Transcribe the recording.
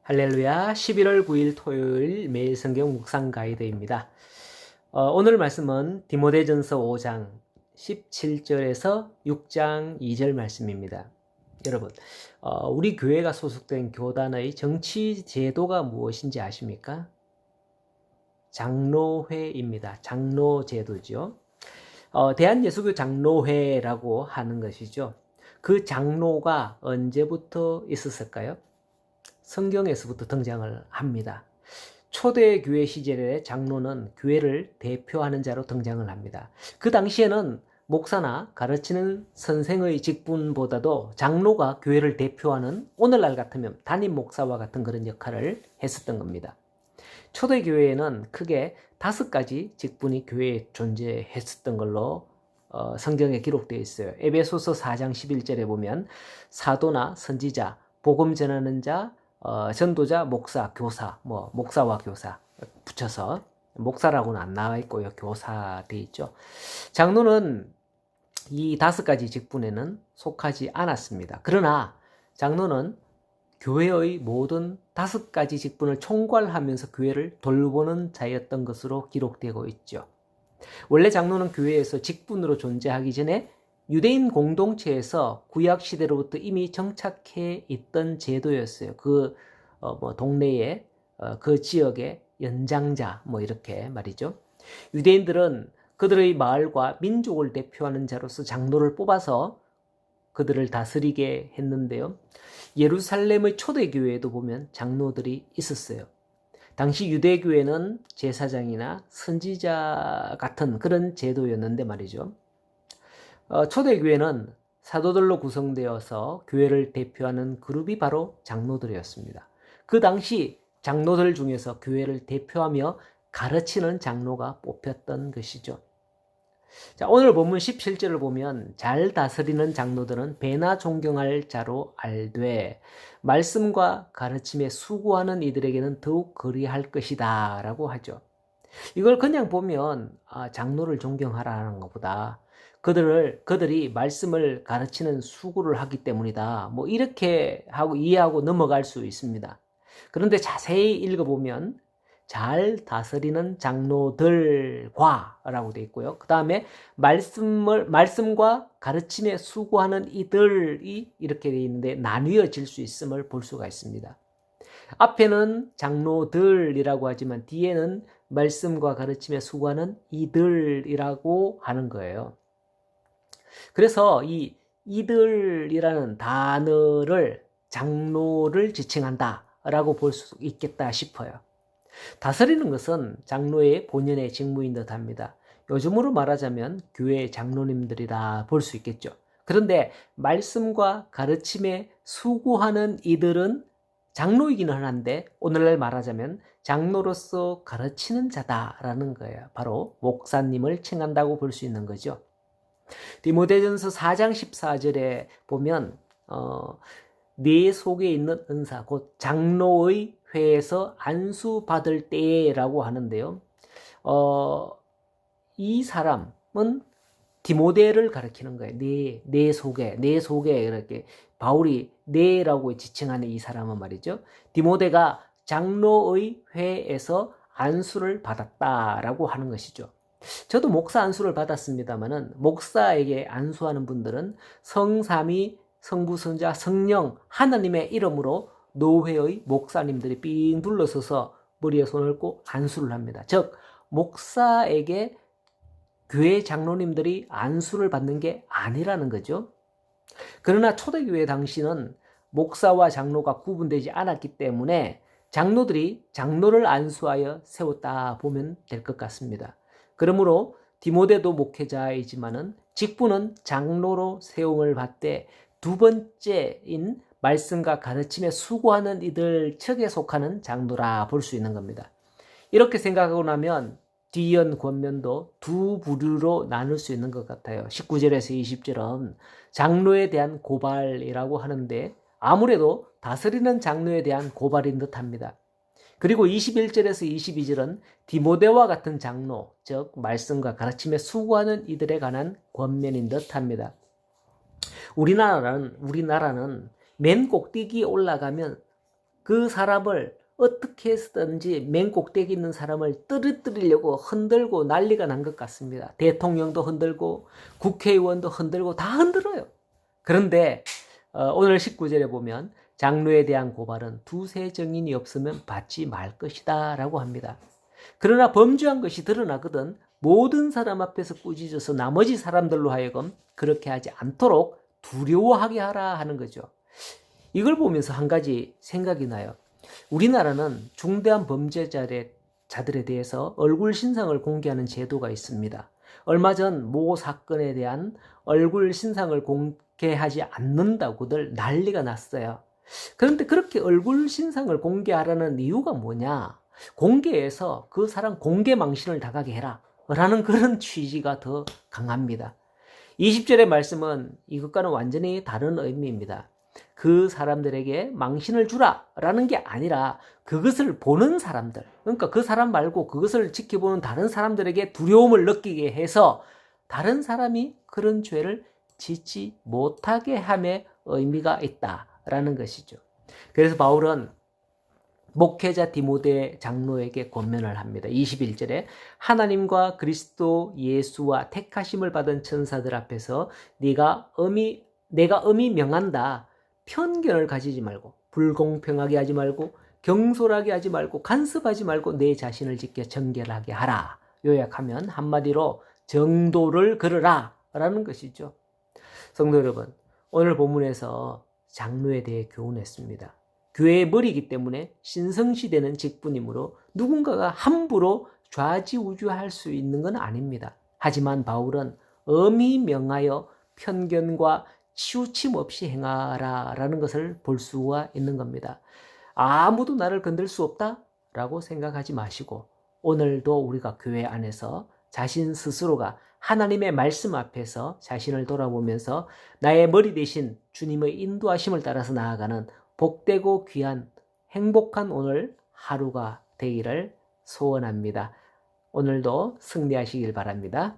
할렐루야. 11월 9일 토요일 매일 성경 묵상 가이드입니다. 오늘 말씀은 디모데전서 5장 17절에서 6장 2절 말씀입니다. 여러분, 우리 교회가 소속된 교단의 정치 제도가 무엇인지 아십니까? 장로회입니다. 장로 제도죠. 대한예수교 장로회라고 하는 것이죠. 그 장로가 언제부터 있었을까요? 성경에서부터 등장을 합니다. 초대교회 시절에 장로는 교회를 대표하는 자로 등장을 합니다. 그 당시에는 목사나 가르치는 선생의 직분보다도 장로가 교회를 대표하는, 오늘날 같으면 담임 목사와 같은 그런 역할을 했었던 겁니다. 초대교회에는 크게 5가지 직분이 교회에 존재했었던 걸로 성경에 기록되어 있어요. 에베소서 4장 11절에 보면 사도나 선지자, 복음 전하는 자, 전도자, 목사, 교사, 목사와 교사 붙여서 목사라고는 안 나와 있고요. 교사 돼 있죠. 장로는 이 5가지 직분에는 속하지 않았습니다. 그러나 장로는 교회의 모든 5가지 직분을 총괄하면서 교회를 돌보는 자였던 것으로 기록되고 있죠. 원래 장로는 교회에서 직분으로 존재하기 전에 유대인 공동체에서 구약 시대로부터 이미 정착해 있던 제도였어요. 그 동네에 그 지역의 연장자 이렇게 말이죠. 유대인들은 그들의 마을과 민족을 대표하는 자로서 장로를 뽑아서 그들을 다스리게 했는데요. 예루살렘의 초대교회에도 보면 장로들이 있었어요. 당시 유대교회는 제사장이나 선지자 같은 그런 제도였는데 말이죠. 초대교회는 사도들로 구성되어서 교회를 대표하는 그룹이 바로 장로들이었습니다. 그 당시 장로들 중에서 교회를 대표하며 가르치는 장로가 뽑혔던 것이죠. 자, 오늘 본문 17절을 보면 잘 다스리는 장로들은 배나 존경할 자로 알되 말씀과 가르침에 수고하는 이들에게는 더욱 그리할 것이다 라고 하죠. 이걸 그냥 보면 장로를 존경하라는 것보다 그들이 말씀을 가르치는 수고를 하기 때문이다. 이렇게 하고 이해하고 넘어갈 수 있습니다. 그런데 자세히 읽어보면 잘 다스리는 장로들과 라고 되어 있고요. 그 다음에 말씀과 가르침에 수고하는 이들이 이렇게 되어 있는데 나뉘어질 수 있음을 볼 수가 있습니다. 앞에는 장로들이라고 하지만 뒤에는 말씀과 가르침에 수고하는 이들이라고 하는 거예요. 그래서 이 이들이라는 단어를 장로를 지칭한다 라고 볼 수 있겠다 싶어요. 다스리는 것은 장로의 본연의 직무인 듯 합니다. 요즘으로 말하자면 교회 장로님들이라 볼 수 있겠죠. 그런데 말씀과 가르침에 수고하는 이들은 장로이기는 한데 오늘날 말하자면 장로로서 가르치는 자다라는 거예요. 바로 목사님을 칭한다고 볼 수 있는 거죠. 디모데전서 4장 14절에 보면 네 속에 있는 은사 곧 장로의 회에서 안수 받을 때라고 하는데요. 이 사람은 디모데를 가리키는 거예요. 내 속에 이렇게 바울이 내라고 지칭하는 이 사람은 말이죠. 디모데가 장로의 회에서 안수를 받았다라고 하는 것이죠. 저도 목사 안수를 받았습니다만은 목사에게 안수하는 분들은 성삼위, 성부, 성자, 성령 하나님의 이름으로 노회의 목사님들이 삥 둘러서서 머리에 손을 얹고 안수를 합니다. 즉 목사에게 교회 장로님들이 안수를 받는 게 아니라는 거죠. 그러나 초대교회 당시는 목사와 장로가 구분되지 않았기 때문에 장로들이 장로를 안수하여 세웠다 보면 될 것 같습니다. 그러므로 디모데도 목회자이지만은 직분은 장로로 세움을 받되 두 번째인 말씀과 가르침에 수고하는 이들 척에 속하는 장로라 볼 수 있는 겁니다. 이렇게 생각하고 나면 뒤이은 권면도 두 부류로 나눌 수 있는 것 같아요. 19절에서 20절은 장로에 대한 고발이라고 하는데 아무래도 다스리는 장로에 대한 고발인 듯합니다. 그리고 21절에서 22절은 디모데와 같은 장로, 즉 말씀과 가르침에 수고하는 이들에 관한 권면인 듯합니다. 우리나라는 맨 꼭대기에 올라가면 그 사람을 어떻게 해서든지 맨 꼭대기 있는 사람을 떨어뜨리려고 흔들고 난리가 난 것 같습니다. 대통령도 흔들고 국회의원도 흔들고 다 흔들어요. 그런데 오늘 19절에 보면 장로에 대한 고발은 두세 증인이 없으면 받지 말 것이다 라고 합니다. 그러나 범죄한 것이 드러나거든 모든 사람 앞에서 꾸짖어서 나머지 사람들로 하여금 그렇게 하지 않도록 두려워하게 하라 하는 거죠. 이걸 보면서 한 가지 생각이 나요. 우리나라는 중대한 범죄자들에 대해서 얼굴 신상을 공개하는 제도가 있습니다. 얼마 전 모 사건에 대한 얼굴 신상을 공개하지 않는다고들 난리가 났어요. 그런데 그렇게 얼굴 신상을 공개하라는 이유가 뭐냐? 공개해서 그 사람 공개 망신을 당하게 해라 라는 그런 취지가 더 강합니다. 20절의 말씀은 이것과는 완전히 다른 의미입니다. 그 사람들에게 망신을 주라 라는 게 아니라 그것을 보는 사람들, 그러니까 그 사람 말고 그것을 지켜보는 다른 사람들에게 두려움을 느끼게 해서 다른 사람이 그런 죄를 짓지 못하게 함의 의미가 있다라는 것이죠. 그래서 바울은 목회자 디모데 장로에게 권면을 합니다. 21절에 하나님과 그리스도 예수와 택하심을 받은 천사들 앞에서 내가 엄히 명한다. 편견을 가지지 말고 불공평하게 하지 말고 경솔하게 하지 말고 간섭하지 말고 내 자신을 지켜 정결하게 하라. 요약하면 한마디로 정도를 걸으라 라는 것이죠. 성도 여러분, 오늘 본문에서 장로에 대해 교훈했습니다. 교회의 머리이기 때문에 신성시되는 직분이므로 누군가가 함부로 좌지우지할 수 있는 건 아닙니다. 하지만 바울은 엄히 명하여 편견과 치우침 없이 행하라라는 것을 볼 수가 있는 겁니다. 아무도 나를 건들 수 없다라고 생각하지 마시고 오늘도 우리가 교회 안에서 자신 스스로가 하나님의 말씀 앞에서 자신을 돌아보면서 나의 머리 대신 주님의 인도하심을 따라서 나아가는 복되고 귀한 행복한 오늘 하루가 되기를 소원합니다. 오늘도 승리하시길 바랍니다.